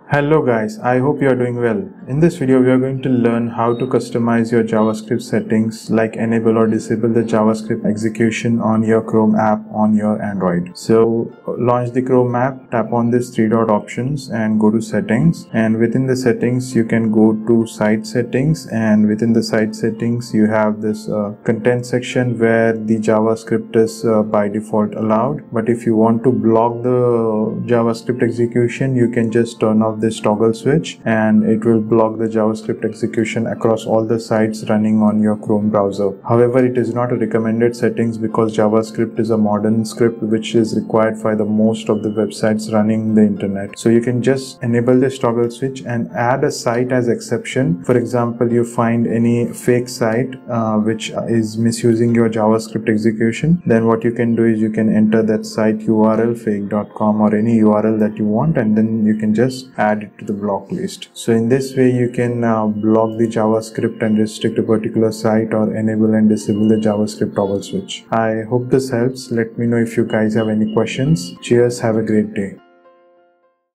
Hello guys, I hope you are doing well. In this video, we are going to learn how to customize your JavaScript settings like enable or disable the JavaScript execution on your Chrome app on your Android. So launch the Chrome app, tap on this three dot options and go to settings, and within the settings you can go to site settings, and within the site settings you have this content section where the JavaScript is by default allowed. But if you want to block the JavaScript execution, you can just turn off this toggle switch and it will block the JavaScript execution across all the sites running on your Chrome browser. However, it is not a recommended settings because JavaScript is a modern script which is required for the most of the websites running the internet. So you can just enable this toggle switch and add a site as exception. For example, you find any fake site which is misusing your JavaScript execution, then what you can do is you can enter that site URL fake.com or any URL that you want, and then you can just add it to the block list. So in this way you can block the JavaScript and restrict a particular site or enable and disable the JavaScript toggle switch. I hope this helps. Let me know if you guys have any questions. Cheers, have a great day.